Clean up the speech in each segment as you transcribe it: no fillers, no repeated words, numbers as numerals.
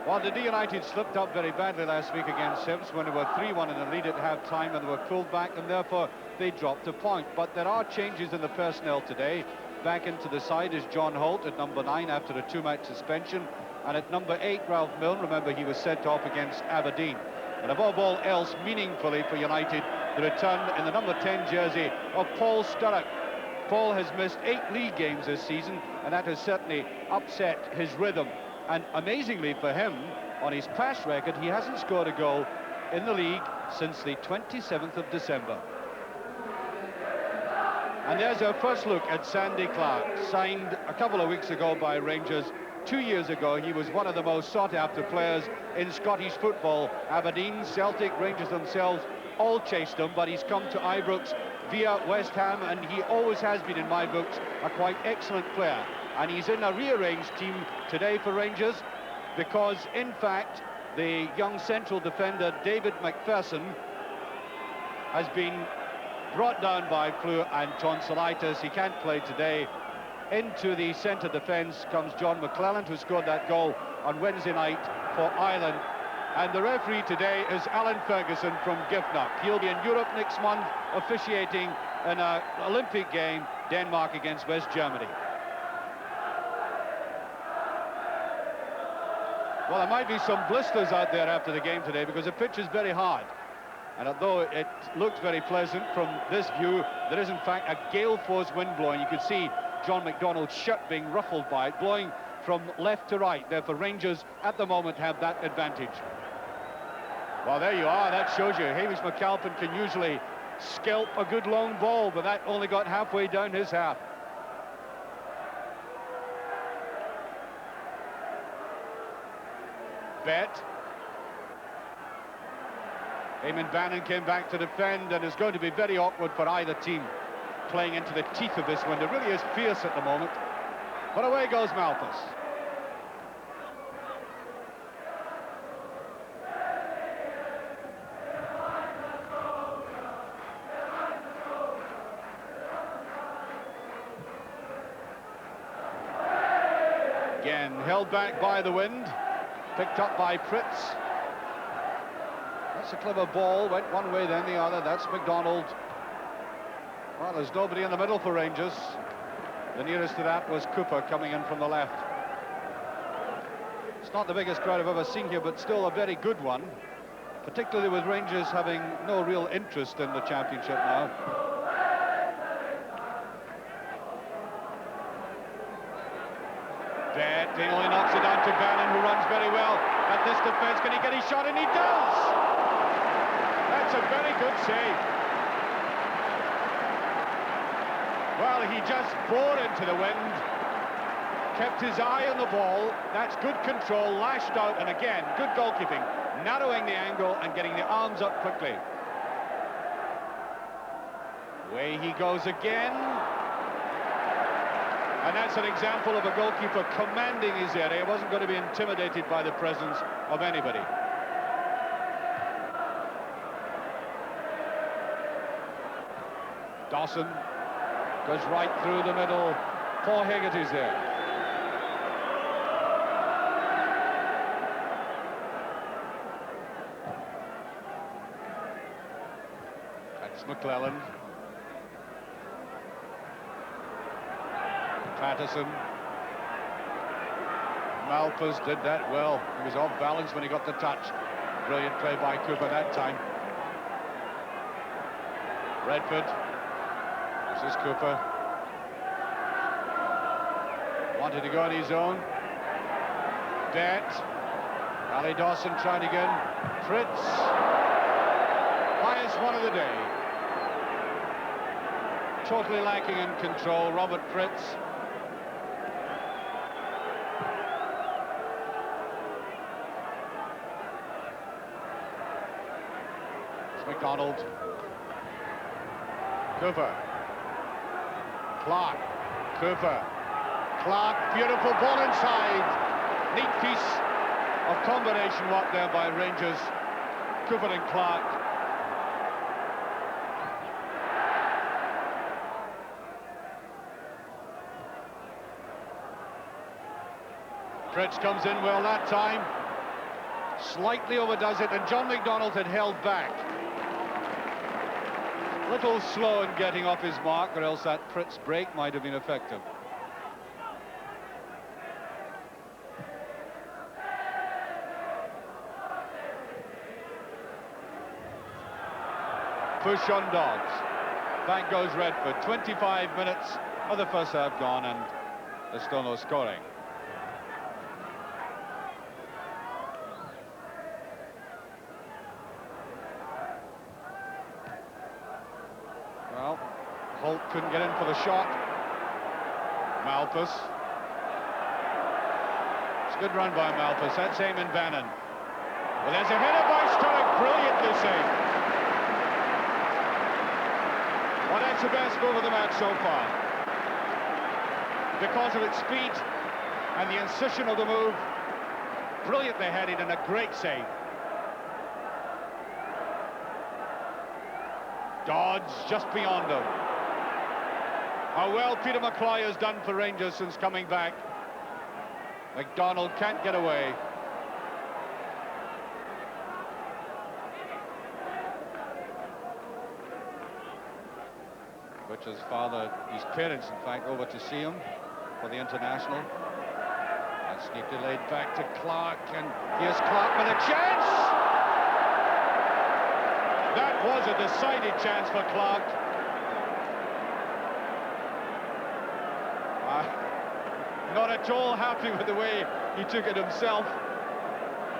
Well, Dundee United slipped up very badly last week against Hibs when they were 3-1 in the lead at half-time and they were pulled back, and therefore they dropped a point. But there are changes in the personnel today. Back into the side is John Holt at number 9 after a 2-match suspension, and at number 8, Ralph Milne. Remember, he was sent off against Aberdeen. And above all else, meaningfully for United, the return in the number 10 jersey of Paul Sturrock. Paul has missed 8 league games this season, and that has certainly upset his rhythm. And amazingly for him, on his past record, he hasn't scored a goal in the league since the 27th of December. And there's our first look at Sandy Clark, signed a couple of weeks ago by Rangers. 2 years ago, he was one of the most sought-after players in Scottish football. Aberdeen, Celtic, Rangers themselves all chased him, but he's come to Ibrox via West Ham, and he always has been, in my books, a quite excellent player. And he's in a rearranged team today for Rangers because, in fact, the young central defender, David McPherson, has been brought down by flu and tonsillitis. He can't play today. Into the centre defence comes John McClelland, who scored that goal on Wednesday night for Ireland. And the referee today is Alan Ferguson from Giffnock. He'll be in Europe next month, officiating in an Olympic game, Denmark against West Germany. Well, there might be some blisters out there after the game today because the pitch is very hard. And although it looks very pleasant from this view, there is in fact a gale force wind blowing. You could see John McDonald's shirt being ruffled by it, blowing from left to right. Therefore, Rangers at the moment have that advantage. Well, there you are. That shows you Hamish McAlpin can usually scalp a good long ball, but that only got halfway down his half. Bet. Eamon Bannon came back to defend, and it's going to be very awkward for either team playing into the teeth of this wind. It really is fierce at the moment. But away goes Malthus. Again, held back by the wind. Picked up by Pritz. That's a clever ball, went one way then the other. That's McDonald. Well, there's nobody in the middle for Rangers. The nearest to that was Cooper coming in from the left. It's not the biggest crowd I've ever seen here, but still a very good one, particularly with Rangers having no real interest in the championship now. Bet, he only knocks it down to Bannon, who runs very well at this defence. Can he get his shot? And he does! That's a very good save. Well, he just bore into the wind, kept his eye on the ball. That's good control, lashed out, and again, good goalkeeping, narrowing the angle and getting the arms up quickly. Away he goes again. And that's an example of a goalkeeper commanding his area. He wasn't going to be intimidated by the presence of anybody. Dawson goes right through the middle. Paul Hegarty's there. That's McClelland. Patterson. Malthus did that well. He was off balance when he got the touch. Brilliant play by Cooper that time. Redford. This is Cooper. Wanted to go on his own. Bet. Ali Dawson trying again. Fritz. Highest one of the day. Totally lacking in control, Robert Fritz. McDonald. Cooper. Clark. Cooper. Clark, beautiful ball inside. Neat piece of combination work there by Rangers. Cooper and Clark. Fritz comes in well that time. Slightly overdoes it, and John McDonald had held back. Little slow in getting off his mark, or else that Fritz break might have been effective. Push on Dogs. Back goes Redford. 25 minutes of the first half gone, and there's still no scoring. Well, Holt couldn't get in for the shot. Malthus. It's a good run by Malthus. That's Eamon Bannon. Well, there's a header by Sturrock. Brilliantly saved. Well, that's the best goal of the match so far. Because of its speed and the incision of the move. Brilliantly headed and a great save. Dodds just beyond him. How well Peter McCloy has done for Rangers since coming back. McDonald can't get away. Richard's father, his parents in fact, over to see him for the international. That's neatly laid back to Clark, and here's Clark with a chance! That was a decided chance for Clark. Not at all happy with the way he took it himself.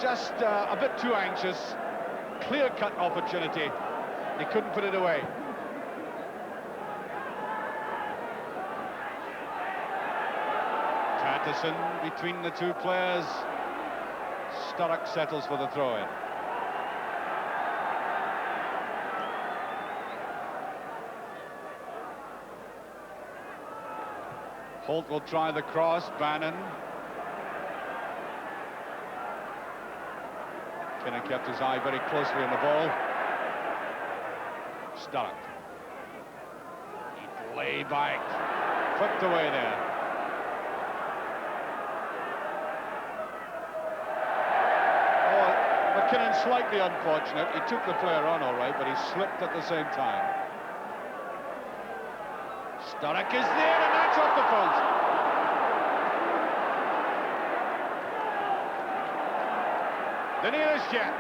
Just a bit too anxious. Clear-cut opportunity. He couldn't put it away. Patterson between the two players. Sturrock settles for the throw-in. Holt will try the cross. Bannon. Kinnan kept his eye very closely on the ball. Sturrock. He'd lay back. Flipped away there. Oh, McKinnon slightly unfortunate. He took the player on all right, but he slipped at the same time. Sturrock is there, and that's off the post. The nearest jet.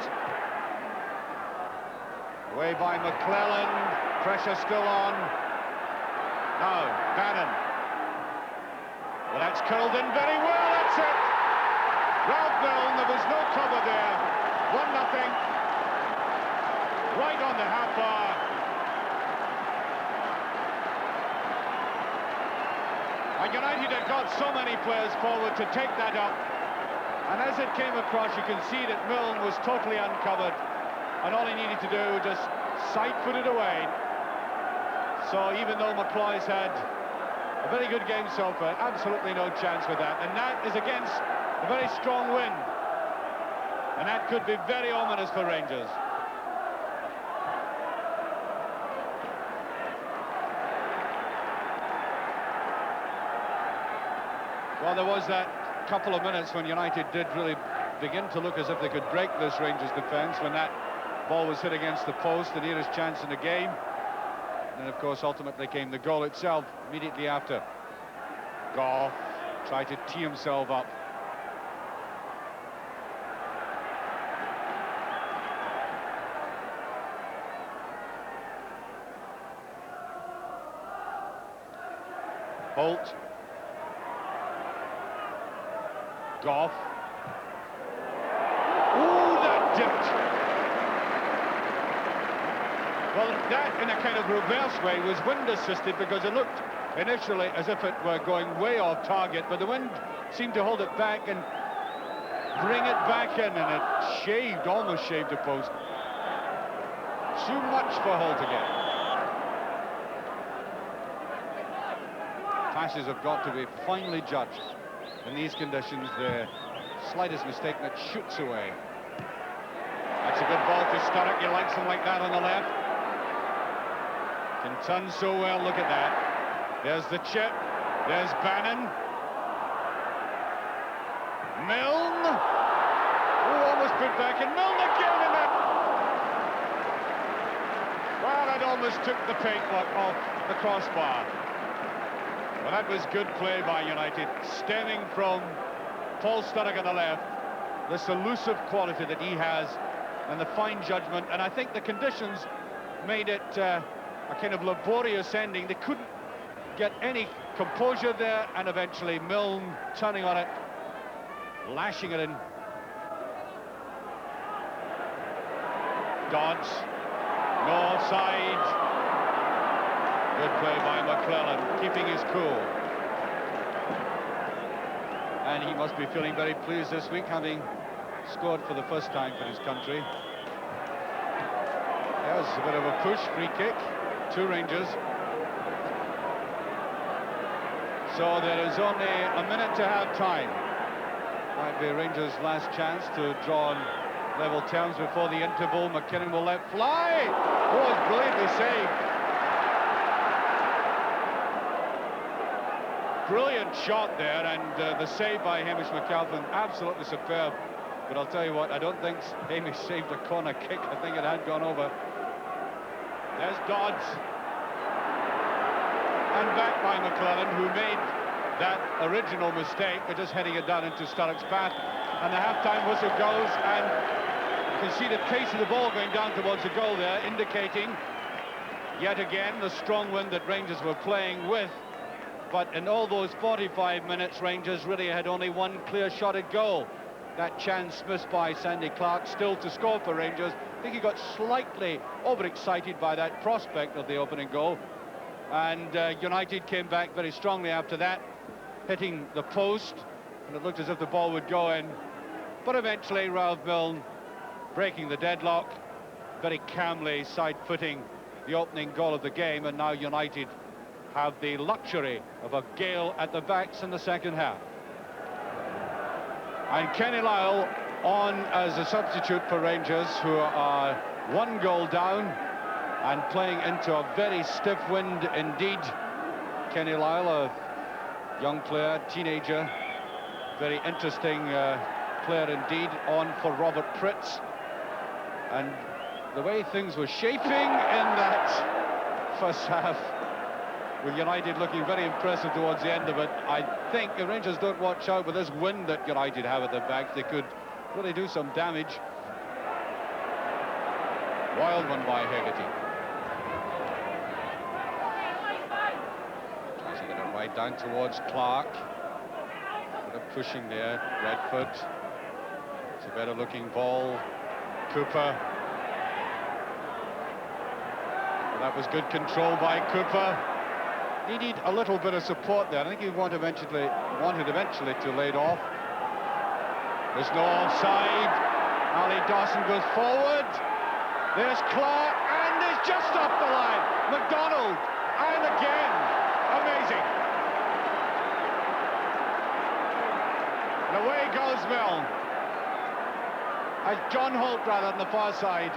Away by McClellan. Pressure still on. Now, Bannon. Well, that's curled in very well, that's it. Ralph Milne, there was no cover there. 1-0. Right on the half bar. And United had got so many players forward to take that up. And as it came across, you can see that Milne was totally uncovered. And all he needed to do was just side-foot it away. So even though McCloy's had a very good game so far, absolutely no chance with that. And that is against a very strong wind. And that could be very ominous for Rangers. Well, there was that couple of minutes when United did really begin to look as if they could break this Rangers defence, when that ball was hit against the post, the nearest chance in the game. And then, of course, ultimately came the goal itself immediately after. Goff tried to tee himself up. Holt. Goff. Ooh, that dipped. Well, that in a kind of reverse way was wind assisted, because it looked initially as if it were going way off target, but the wind seemed to hold it back and bring it back in, and it shaved, almost shaved the post. Too much for Holt again. Passes have got to be finely judged. In these conditions, the slightest mistake and it shoots away. That's a good ball to Sturrock. He likes him like that on the left. Can turn so well, look at that. There's the chip. There's Bannon. Milne. Oh, almost put it back, and Milne again in it. Well, that almost took the paintwork off the crossbar. Well, that was good play by United, stemming from Paul Sturrock on the left, this elusive quality that he has, and the fine judgment. And I think the conditions made it a kind of laborious ending. They couldn't get any composure there, and eventually Milne turning on it, lashing it in. Dodds, no offside. Good play by McClellan, keeping his cool. And he must be feeling very pleased this week, having scored for the first time for his country. There's a bit of a push, free kick to Rangers. So there is only a minute to have time. Might be Rangers' last chance to draw on level terms before the interval. McKinnon will let fly. Oh, it's brilliantly saved. Brilliant shot there, and the save by Hamish McAlpin, absolutely superb. But I'll tell you what, I don't think Hamish saved a corner kick. I think it had gone over. There's Dodds. And back by McClellan, who made that original mistake of just heading it down into Sturrock's path. And the half-time whistle goes, and you can see the pace of the ball going down towards the goal there, indicating yet again the strong wind that Rangers were playing with. But in all those 45 minutes, Rangers really had only one clear shot at goal. That chance missed by Sandy Clark, still to score for Rangers. I think he got slightly overexcited by that prospect of the opening goal. And United came back very strongly after that, hitting the post, and it looked as if the ball would go in. But eventually, Ralph Milne breaking the deadlock, very calmly side-footing the opening goal of the game, and now United have the luxury of a gale at the backs in the second half. And Kenny Lyle on as a substitute for Rangers, who are one goal down and playing into a very stiff wind indeed. Kenny Lyle, a young player, teenager, very interesting player indeed, on for Robert Pritz. And the way things were shaping in that first half, with United looking very impressive towards the end of it, I think if Rangers don't watch out with this wind that United have at their back, they could really do some damage. Wild one by Hegarty. Tries to get it right down towards Clark. Bit of pushing there, Redford. It's a better looking ball. Cooper. Well, that was good control by Cooper. Needed a little bit of support there. I think he wanted eventually to lay it off. There's no offside. Ali Dawson goes forward. There's Clark, and it's just off the line. McDonald, and again, amazing. And away goes Milne. John Holt, rather, on the far side.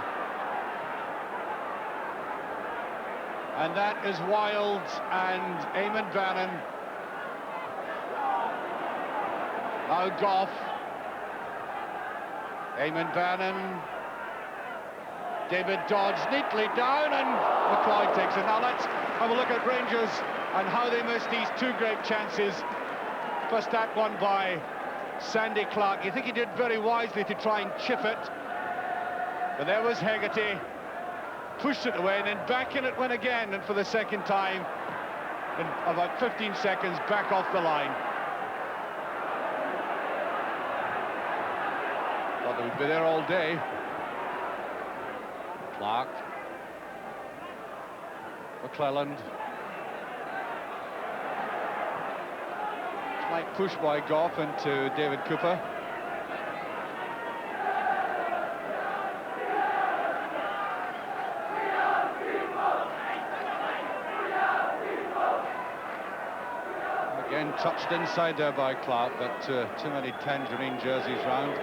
And that is Wild and Eamon Bannon. Now Goff. Eamon Bannon. David Dodds neatly down, and McLeod takes it. Now let's have a look at Rangers and how they missed these two great chances. First that one by Sandy Clark. You think he did very wisely to try and chip it. But there was Hegarty. Pushed it away, and then back in it went again, and for the second time in about 15 seconds back off the line. Thought they would be there all day. Clark. McClelland. Slight push by Goff into David Cooper. Again, touched inside there by Clark, but too many tangerine jerseys round.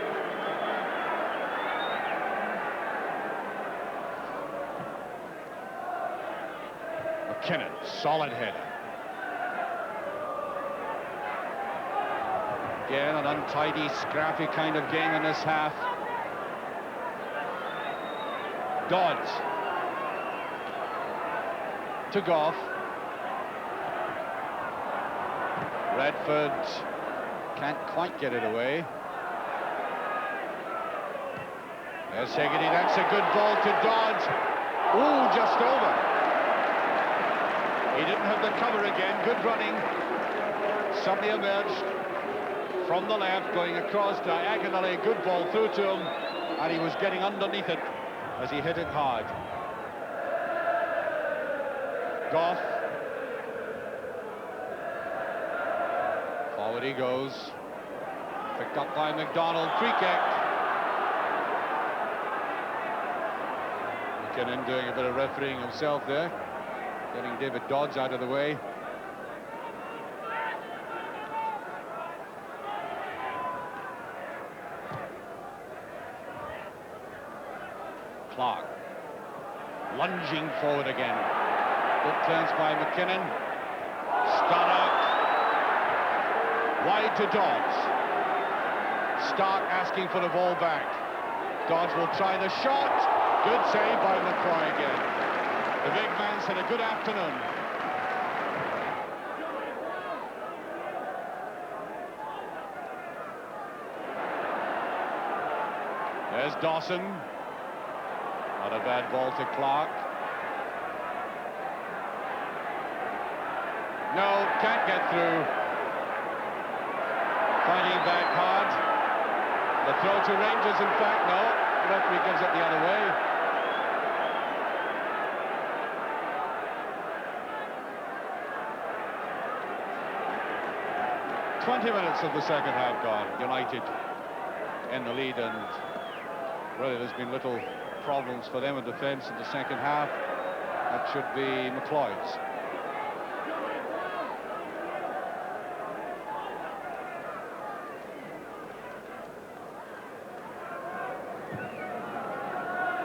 McKinnon, solid header. Again, an untidy, scrappy kind of game in this half. Dodds. To Goff. Redford can't quite get it away. There's Hegarty, that's a good ball to Dodds. Ooh, just over. He didn't have the cover again, good running. Suddenly emerged from the left, going across diagonally, good ball through to him, and he was getting underneath it as he hit it hard. Goff. Forward he goes. Picked up by McDonald, free kick. McKinnon doing a bit of refereeing himself there, getting David Dodds out of the way. Clark lunging forward again. Good clearance by McKinnon. Stark wide to Dodds. Stark asking for the ball back. Dodds will try the shot. Good save by McCoy again. The big man's had a good afternoon. There's Dawson. Not a bad ball to Clark. No, can't get through. Fighting back hard. The throw to Rangers, in fact, no. The referee gives it the other way. "20 minutes of the second half gone. United in the lead, and really there's been little problems for them in defence in the second half. That should be McCloyd's.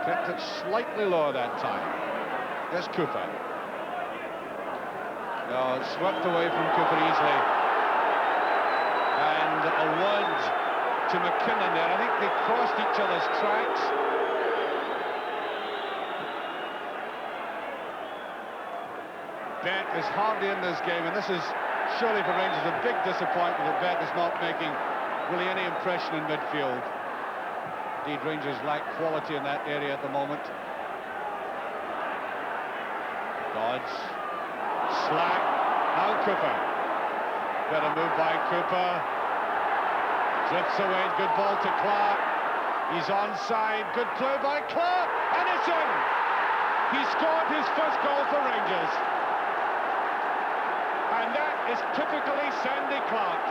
Kept it slightly lower that time. There's Cooper. No, it's swept away from Cooper easily. And a word to McKinnon there. I think they crossed each other's tracks. Bet is hardly in this game, and this is surely for Rangers a big disappointment that Bet is not making really any impression in midfield. Indeed, Rangers lack quality in that area at the moment. Dodds. Slack. Now Cooper. Better move by Cooper. Drifts away. Good ball to Clark. He's onside. Good play by Clark. And it's in! He scored his first goal for Rangers. And that is typically Sandy Clark.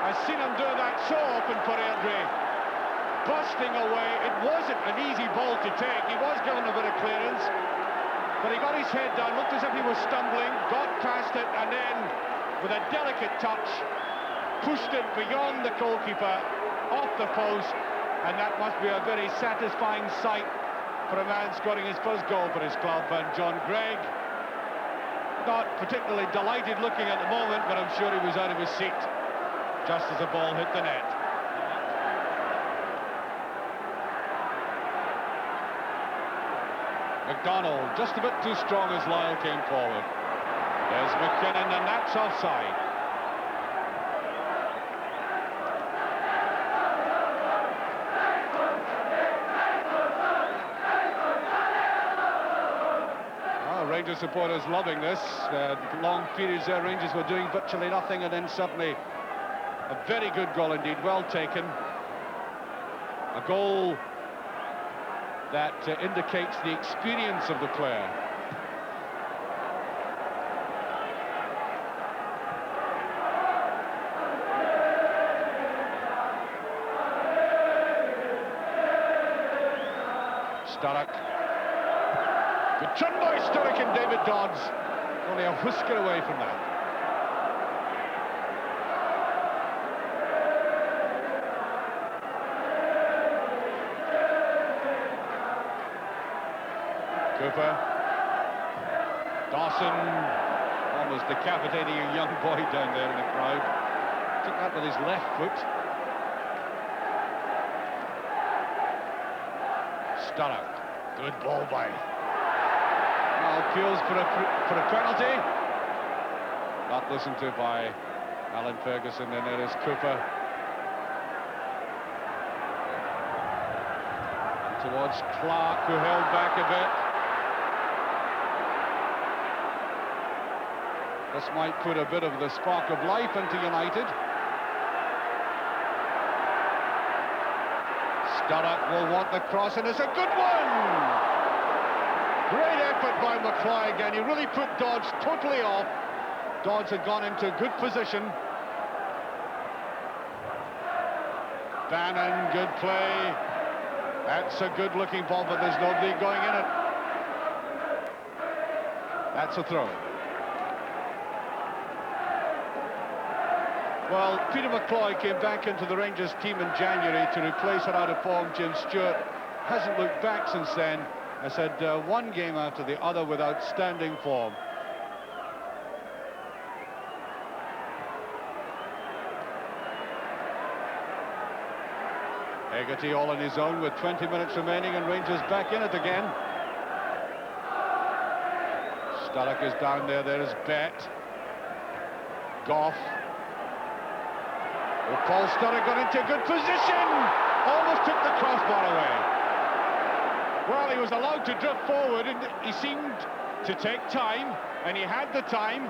I've seen him do that so often for Airdrie. Busting away. It wasn't an easy ball to take. He was given a bit of clearance, but he got his head down, looked as if he was stumbling, got past it, and then, with a delicate touch, pushed it beyond the goalkeeper, off the post, and that must be a very satisfying sight for a man scoring his first goal for his club. And John Gregg, not particularly delighted looking at the moment, but I'm sure he was out of his seat just as the ball hit the net. McDonald, just a bit too strong as Lyle came forward. There's McKinnon, and that's offside. Rangers supporters loving this. Long periods there, Rangers were doing virtually nothing, and then suddenly a very good goal indeed, well taken. A goal that indicates the experience of the player. Sturrock. Good turn by Sturrock and David Dodds. Only a whisker away from that. Cooper. Dawson almost decapitating a young boy down there in the crowd. Took that with his left foot. Sturrock. Good ball by... Now appeals for a penalty. Not listened to by Alan Ferguson, and there is Cooper. And towards Clark, who held back a bit. This might put a bit of the spark of life into United. Sturrock will want the cross, and it's a good one! Great effort by McCloy again. He really put Dodds totally off. Dodds had gone into good position. Bannon, good play. That's a good-looking ball, but there's nobody going in it. That's a throw. Well, Peter McCloy came back into the Rangers team in January to replace an out-of-form Jim Stewart. Hasn't looked back since then. I said one game after the other with outstanding form. Hegarty all on his own with 20 minutes remaining, and Rangers back in it again. Sturrock is down there. There is Bett. Goff. Well, Paul Sturrock got into a good position. Almost took the crossbar away. Well, he was allowed to drift forward, and he seemed to take time, and he had the time.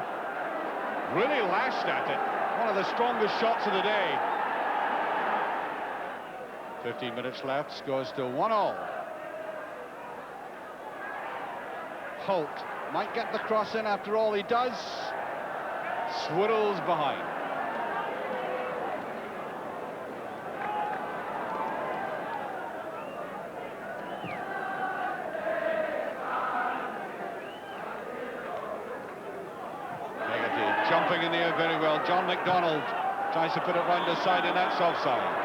Really lashed at it. One of the strongest shots of the day. 15 minutes left, scores to 1-1. Holt might get the cross in after all. He does. Swirls behind. Jumping in the air very well. John McDonald tries to put it round the side, and that's offside.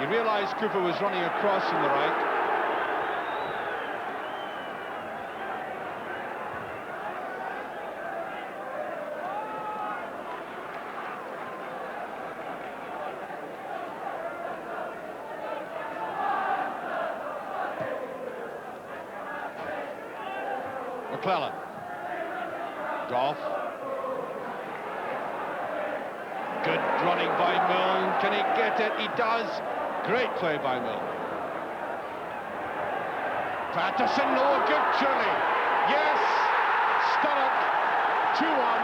He realised Cooper was running across from the right. McClellan. Goff. Good running by Milne. Can he get it? He does. Great play by Milne. Patterson, no good, surely. Yes! Sturrock, 2-1.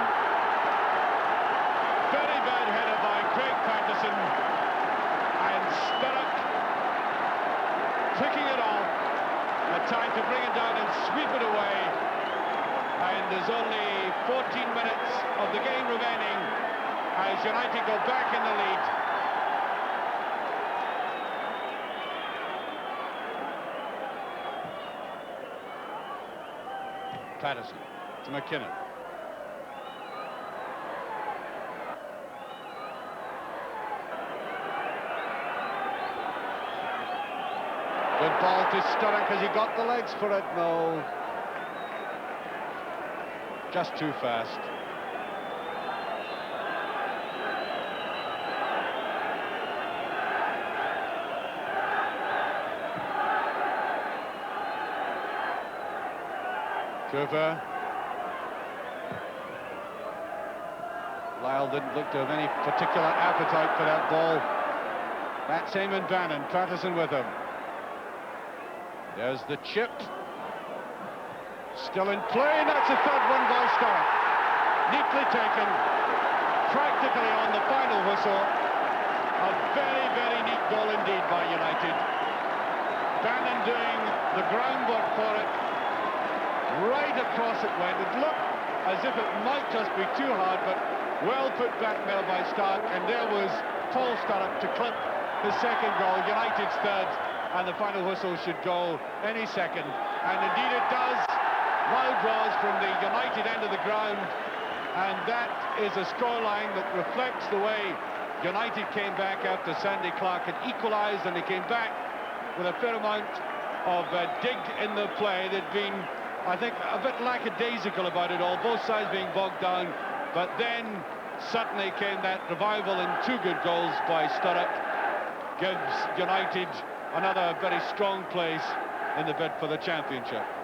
Very bad header by Craig Patterson. And Sturrock picking it off. A time to bring it down and sweep it away. And there's only 14 minutes of the game remaining as United go back in the lead. Patterson to McKinnon. Good ball to Sturrock. Has he got the legs for it? No. Just too fast. Cooper. Lyle didn't look to have any particular appetite for that ball. That's Eamon Bannon. Patterson with him. There's the chip. Still in play, and that's a third one by Sturrock. Neatly taken. Practically on the final whistle. A very, very neat goal indeed by United. Bannon doing the groundwork for it. Right across it went. It looked as if it might just be too hard, but well put back there by Stark, and there was Paul Sturrock to clip the second goal, United's third, and the final whistle should go any second, and indeed it does. Loud roars from the United end of the ground, and that is a scoreline that reflects the way United came back after Sandy Clark had equalised, and they came back with a fair amount of dig in the play. They'd been, I think, a bit lackadaisical about it all, both sides being bogged down, but then suddenly came that revival and two good goals by Sturrock. Gives United another very strong place in the bid for the championship.